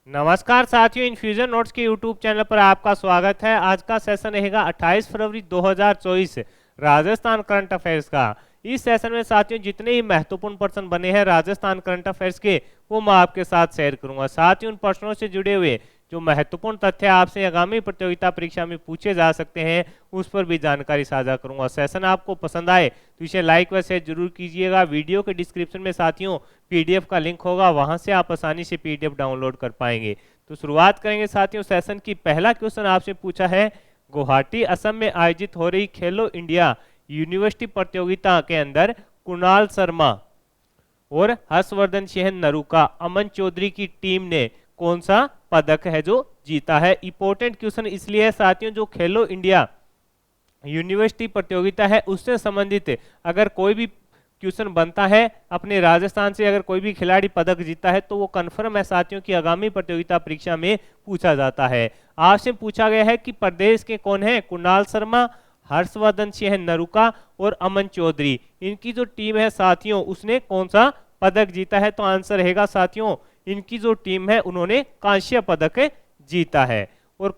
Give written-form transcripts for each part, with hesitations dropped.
नमस्कार साथियों, infusion notes के यूट्यूब चैनल पर आपका स्वागत है। आज का सेशन रहेगा 28 फरवरी 2024 राजस्थान करंट अफेयर्स का। इस सेशन में साथियों जितने ही महत्वपूर्ण प्रश्न बने हैं राजस्थान करंट अफेयर्स के, वो मैं आपके साथ शेयर करूंगा। साथ ही उन प्रश्नों से जुड़े हुए जो महत्वपूर्ण तथ्य आपसे आगामी प्रतियोगिता परीक्षा में पूछे जा सकते हैं, उस पर भी जानकारी साझा करूंगा। सेशन आपको पसंद आए तो इसे लाइक व शेयर जरूर कीजिएगा। वीडियो के डिस्क्रिप्शन में साथियों पीडीएफ का लिंक होगा, वहां से आप आसानी से पीडीएफ डाउनलोड कर पाएंगे। तो शुरुआत करेंगे साथियों सेशन की। पहला क्वेश्चन आपसे पूछा है, गुवाहाटी असम में आयोजित हो रही खेलो इंडिया यूनिवर्सिटी प्रतियोगिता के अंदर कुणाल शर्मा और हर्षवर्धन सिंह नरूका, अमन चौधरी की टीम ने कौन सा पदक है जो जीता है। इंपॉर्टेंट क्वेश्चन इसलिए है साथियों, जो खेलो इंडिया यूनिवर्सिटी प्रतियोगिता है उससे संबंधित अगर कोई भी क्वेश्चन बनता है अपने राजस्थान से, अगर कोई भी खिलाड़ी पदक जीता है तो वो कंफर्म है साथियों की आगामी प्रतियोगिता परीक्षा में पूछा जाता है। आपसे पूछा गया है कि प्रदेश के कौन है, कुणाल शर्मा, हर्षवर्धन सिंह नरूका और अमन चौधरी, इनकी जो टीम है साथियों उसने कौन सा पदक जीता है। तो आंसर रहेगा साथियों, इनकी जो टीम है उन्होंने कांस्य पदक जीता है। और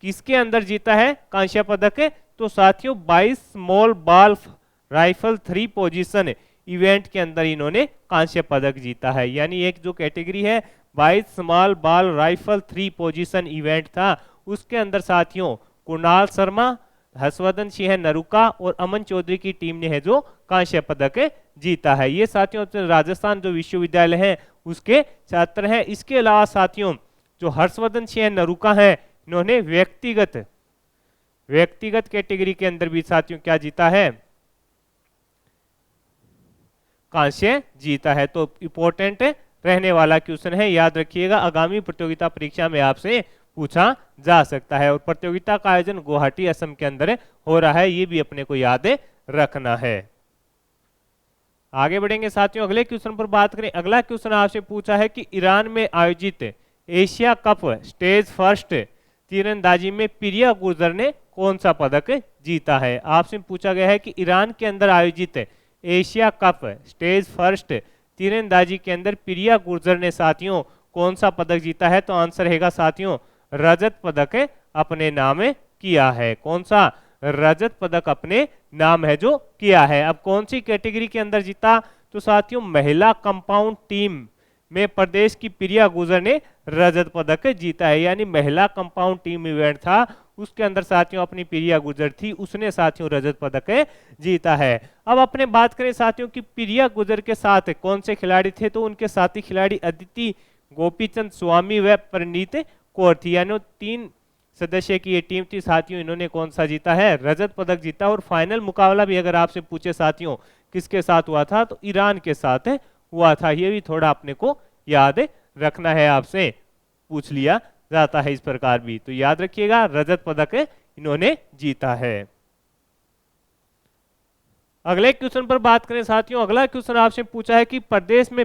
किसके अंदर जीता है कांस्य पदक, तो साथियों 22 small ball rifle 3 position event के अंदर इन्होंने कांस्य पदक जीता है। यानी एक जो कैटेगरी है 22 small ball rifle 3 position event था, उसके अंदर साथियों कुणाल शर्मा, हर्षवर्धन सिंह नरूका और अमन चौधरी की टीम ने है जो कांस्य पदक जीता है। ये साथियों राजस्थान जो विश्वविद्यालय है उसके छात्र हैं। इसके अलावा साथियों जो हर्षवर्धन सिंह नरूका है, इन्होंने व्यक्तिगत कैटेगरी के अंदर भी साथियों क्या जीता है, कांस्य जीता है। तो इंपॉर्टेंट रहने वाला क्वेश्चन है, याद रखिएगा, आगामी प्रतियोगिता परीक्षा में आपसे पूछा जा सकता है। और प्रतियोगिता का आयोजन गुवाहाटी असम के अंदर हो रहा है, ये भी अपने को याद रखना है। आगे बढ़ेंगे साथियों, अगले क्वेश्चन पर बात करें। अगला क्वेश्चन आपसे पूछा है कि ईरान में आयोजित एशिया कप स्टेज फर्स्ट तीरंदाजी में प्रिया गुर्जर ने कौन सा पदक जीता है। आपसे पूछा गया है कि ईरान के अंदर आयोजित एशिया कप स्टेज फर्स्ट तीरंदाजी के अंदर प्रिया गुर्जर ने साथियों कौन सा पदक जीता है। तो आंसर रहेगा साथियों रजत पदक अपने नाम किया है। कौन सा रजत पदक अपने नाम है जो किया है। अब कौन सी कैटेगरी के अंदर जीता, तो साथियों महिला कंपाउंड टीम में प्रदेश की प्रिया गुर्जर ने रजत पदक जीता है। यानी महिला कंपाउंड टीम इवेंट था, उसके अंदर साथियों अपनी प्रिया गुर्जर थी, उसने साथियों रजत पदक जीता है। अब अपने बात करें साथियों की प्रिया गुर्जर के साथ कौन से खिलाड़ी थे, तो उनके साथी खिलाड़ी अदिति गोपीचंद स्वामी व परिणीत कौर थी। यानी 3 सदस्य की ये टीम थी साथियों, इन्होंने कौन सा जीता है, रजत पदक जीता। और फाइनल मुकाबला भी अगर आपसे पूछे साथियों किसके साथ हुआ था, तो ईरान के साथ हुआ था। ये भी थोड़ा अपने को याद रखना है, आपसे पूछ लिया जाता है इस प्रकार भी, तो याद रखिएगा रजत पदक इन्होंने जीता है। अगले क्वेश्चन पर बात करें साथियों, अगला क्वेश्चन आपसे पूछा है कि प्रदेश में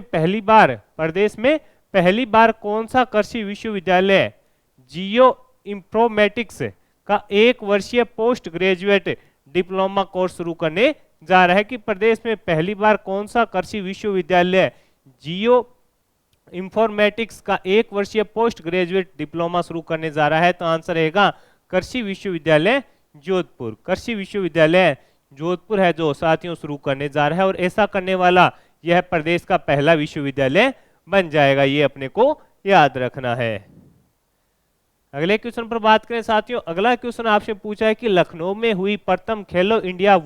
पहली बार कौन सा कृषि विश्वविद्यालय जियो इंफॉर्मेटिक्स का 1 वर्षीय पोस्ट ग्रेजुएट डिप्लोमा कोर्स शुरू करने जा रहा है। कि प्रदेश में पहली बार कौन सा कृषि विश्वविद्यालय जियो इंफॉर्मेटिक्स का 1 वर्षीय पोस्ट ग्रेजुएट डिप्लोमा शुरू करने जा रहा है। तो आंसर रहेगा कृषि विश्वविद्यालय जोधपुर। कृषि विश्वविद्यालय जोधपुर है जो साथियों शुरू करने जा रहा है, और ऐसा करने वाला यह प्रदेश का पहला विश्वविद्यालय बन जाएगा, ये अपने को याद रखना है। अगले क्वेश्चन पर बात करें साथियों, अगला क्वेश्चन आपसे पूछा है कि लखनऊ में हुई प्रथम Khelo India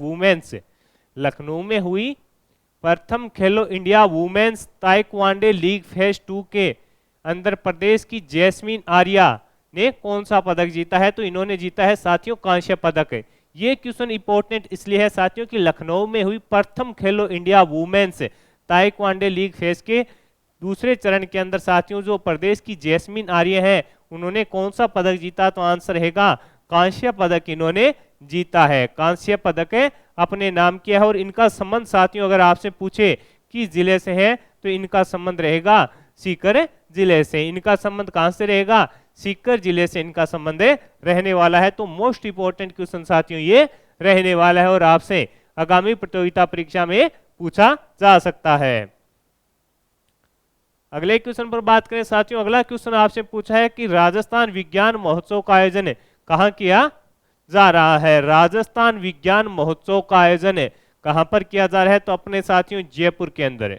women's taekwondo league phase 2 के अंदर प्रदेश की जैस्मीन आर्या ने कौन सा पदक जीता है। तो इन्होंने जीता है साथियों कांस्य पदक। ये क्वेश्चन इंपॉर्टेंट इसलिए है साथियों कि लखनऊ में हुई प्रथम Khelo India women's taekwondo league phase के दूसरे चरण के अंदर साथियों जो प्रदेश की जैस्मीन आर्य है उन्होंने कौन सा पदक जीता। तो आंसर रहेगा कांस्य पदक इन्होंने जीता है। कांस्य पदक अपने नाम किया है। और इनका संबंध साथियों अगर आपसे पूछे कि जिले से है, तो इनका संबंध रहेगा सीकर जिले से। इनका संबंध कहां से रहेगा, सीकर जिले से इनका संबंध रहने वाला है। तो मोस्ट इंपोर्टेंट क्वेश्चन साथियों ये रहने वाला है, और आपसे आगामी प्रतियोगिता परीक्षा में पूछा जा सकता है। अगले क्वेश्चन पर बात करें साथियों, अगला क्वेश्चन आपसे पूछा है कि राजस्थान विज्ञान महोत्सव का आयोजन कहाँ किया जा रहा है। राजस्थान विज्ञान महोत्सव का आयोजन कहाँ पर किया जा रहा है, तो अपने साथियों जयपुर के अंदर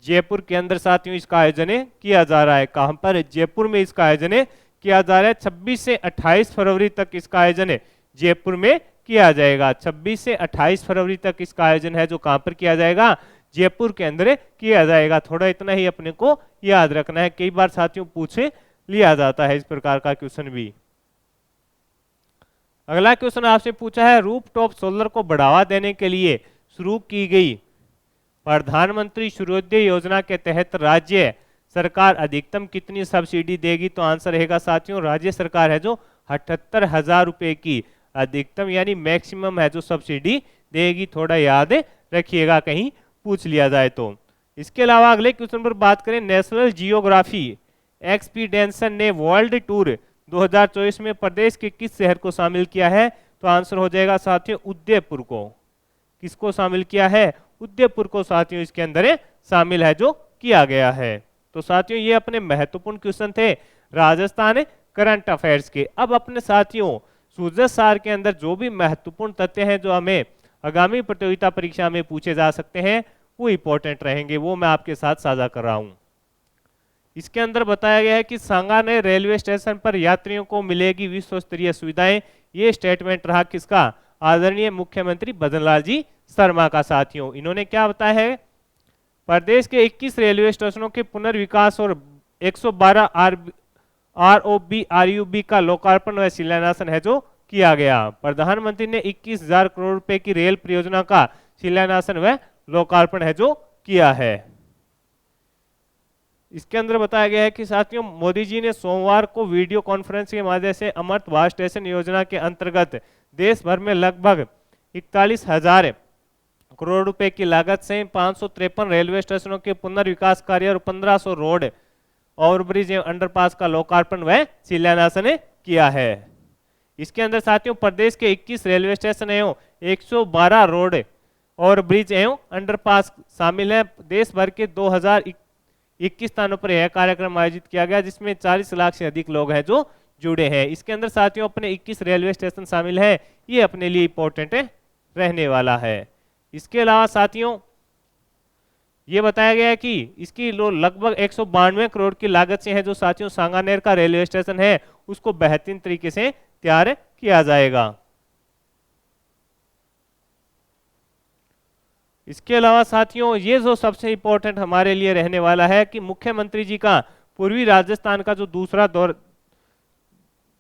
जयपुर के अंदर साथियों इसका आयोजन किया जा रहा है। कहाँ पर, जयपुर में इसका आयोजन किया जा रहा है। 26 से 28 फरवरी तक इसका आयोजन जयपुर में किया जाएगा। 26 से 28 फरवरी तक इसका आयोजन है जो कहाँ पर किया जाएगा, जयपुर के अंदर किया जाएगा। थोड़ा इतना ही अपने को याद रखना है, कई बार साथियों पूछे लिया जाता है इस प्रकार का क्वेश्चन भी। अगला क्वेश्चन आपसे पूछा है, रूफटॉप सोलर को बढ़ावा देने के लिए शुरू की गई प्रधानमंत्री सूर्योदय योजना के तहत राज्य सरकार अधिकतम कितनी सब्सिडी देगी, तो आंसर रहेगा साथियों राज्य सरकार है जो 78,000 रुपए की अधिकतम यानी मैक्सिमम है जो सब्सिडी देगी। थोड़ा याद रखिएगा कहीं पूछ लिया जाए तो। इसके अलावा अगले क्वेश्चन पर बात करें, नेशनल जियोग्राफी एक्सपीडिशन ने वर्ल्ड टूर 2024 में प्रदेश के किस शहर को शामिल किया है, तो आंसर हो जाएगा साथियों उदयपुर को। किसको शामिल किया है, उदयपुर को साथियों इसके अंदर शामिल है जो किया गया है। तो साथियों ये अपने महत्वपूर्ण क्वेश्चन थे राजस्थान करंट अफेयर्स के। अब अपने साथियों सूजत सार के अंदर जो भी महत्वपूर्ण तथ्य हैं जो हमें आगामी प्रतियोगिता परीक्षा में पूछे जा सकते हैं वो इंपॉर्टेंट रहेंगे, वो मैं आपके साथ साझा कर रहा हूं। इसके अंदर बताया गया है कि सांगानेर रेलवे स्टेशन पर यात्रियों को मिलेगी विश्व स्तरीय सुविधाएं। ये स्टेटमेंट रहा किसका, आदरणीय मुख्यमंत्री भजनलाल जी शर्मा का। साथियों इन्होंने क्या बताया है, प्रदेश के 21 रेलवे स्टेशनों के पुनर्विकास और 112 ROB RUB का लोकार्पण व शिलान्यासन है जो किया गया। प्रधानमंत्री ने 21,000 करोड़ रुपए की रेल परियोजना का शिलान्यासन व लोकार्पण है जो किया है। इसके अंदर बताया गया है कि साथियों मोदी जी ने सोमवार को वीडियो कॉन्फ्रेंस के माध्यम से अमृत भारत स्टेशन योजना के अंतर्गत देश भर में लगभग 41,000 करोड़ रुपए की लागत से 553 रेलवे स्टेशनों के पुनर्विकास कार्य और 1500 रोड ओवरब्रिज एवं अंडरपास का लोकार्पण व शिलान्यासन किया है। इसके अंदर साथियों प्रदेश के 21 रेलवे स्टेशन एवं 112 रोड और ब्रिज एवं अंडरपास शामिल है। देश भर के 2021 स्थानों पर यह कार्यक्रम आयोजित किया गया जिसमें 40 लाख से अधिक लोग हैं जो जुड़े हैं। इसके अंदर साथियों अपने 21 रेलवे स्टेशन शामिल है, ये अपने लिए इंपॉर्टेंट रहने वाला है। इसके अलावा साथियों ये बताया गया है कि इसकी लगभग 192 करोड़ की लागत से है जो साथियों सांगानेर का रेलवे स्टेशन है उसको बेहतरीन तरीके से तैयार किया जाएगा। इसके अलावा साथियों ये जो सबसे इंपॉर्टेंट हमारे लिए रहने वाला है कि मुख्यमंत्री जी का पूर्वी राजस्थान का जो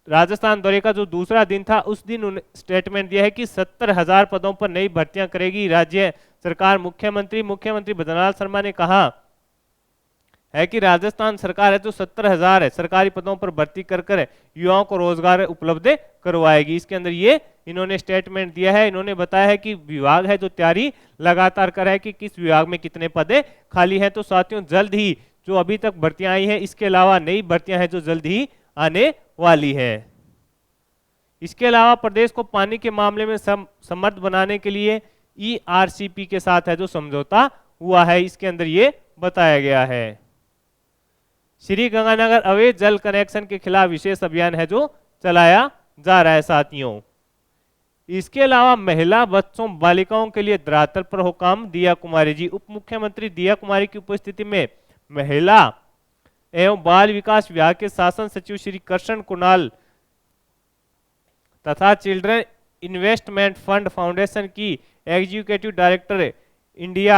राजस्थान दौरे का जो दूसरा दिन था उस दिन उन्होंने स्टेटमेंट दिया है कि 70,000 पदों पर नई भर्तियां करेगी राज्य सरकार। मुख्यमंत्री भजनलाल शर्मा ने कहा है कि राजस्थान सरकार है जो 70,000 सरकारी पदों पर भर्ती कर युवाओं को रोजगार उपलब्ध करवाएगी। इसके अंदर ये इन्होंने स्टेटमेंट दिया है। इन्होंने बताया है कि विभाग है जो तैयारी लगातार कर रहा है कि किस विभाग में कितने पद खाली हैं। तो साथियों जल्द ही जो अभी तक भर्तियां आई हैं इसके अलावा नई भर्तियां हैं जो जल्द ही आने वाली है। इसके अलावा प्रदेश को पानी के मामले में समर्थ बनाने के लिए ERCP के साथ है जो समझौता हुआ है, इसके अंदर ये बताया गया है। श्री गंगानगर अवैध जल कनेक्शन के खिलाफ विशेष अभियान है जो चलाया जा रहा है साथियों। इसके अलावा महिला बच्चों बालिकाओं के लिए धरातल पर हो काम दिया कुमारी जी। उप मुख्यमंत्री दिया कुमारी की उपस्थिति में महिला एवं बाल विकास विभाग के शासन सचिव श्री कृष्ण कुणाल तथा चिल्ड्रन इन्वेस्टमेंट फंड फाउंडेशन की executive director India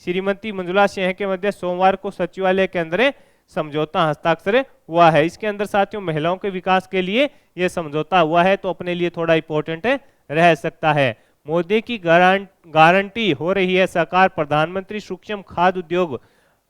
Shrimati Manjula Singh के मध्य सोमवार को सचिवालय के अंदर समझौता हस्ताक्षर हुआ है। इसके अंदर साथियों महिलाओं के विकास के लिए यह समझौता हुआ है तो अपने लिए थोड़ा इंपॉर्टेंट रह सकता है। मोदी की गारंटी हो रही है सरकार प्रधानमंत्री सूक्ष्म खाद्य उद्योग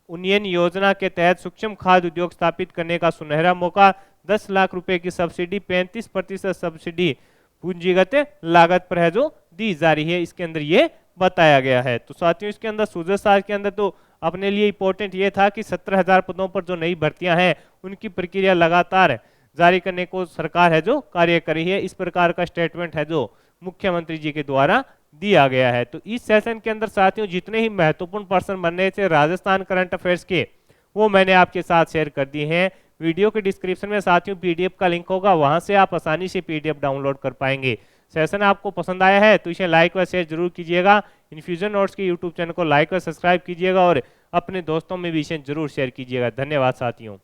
उन्नयन योजना के तहत सूक्ष्म खाद्य उद्योग स्थापित करने का सुनहरा मौका। 10 लाख रुपए की सब्सिडी 35% सब्सिडी पूंजीगत लागत पर है जो दी जा रही है, इसके अंदर ये बताया गया है। तो साथियों इसके अंदर सूजत सार के अंदर तो अपने लिए इंपॉर्टेंट ये था कि 17,000 पदों पर जो नई भर्तियां हैं उनकी प्रक्रिया लगातार जारी करने को सरकार है जो कार्य कर रही है। इस प्रकार का स्टेटमेंट है जो मुख्यमंत्री जी के द्वारा दिया गया है। तो इस सेशन के अंदर साथियों जितने ही महत्वपूर्ण प्रश्न बन रहे थे राजस्थान करंट अफेयर्स के वो मैंने आपके साथ शेयर कर दी हैं। वीडियो के डिस्क्रिप्शन में साथियों पीडीएफ का लिंक होगा, वहां से आप आसानी से पीडीएफ डाउनलोड कर पाएंगे। सेशन आपको पसंद आया है तो इसे लाइक व शेयर जरूर कीजिएगा। इन्फ्यूजन नोट्स के यूट्यूब चैनल को लाइक और सब्सक्राइब कीजिएगा और अपने दोस्तों में भी इसे जरूर शेयर कीजिएगा। धन्यवाद साथियों।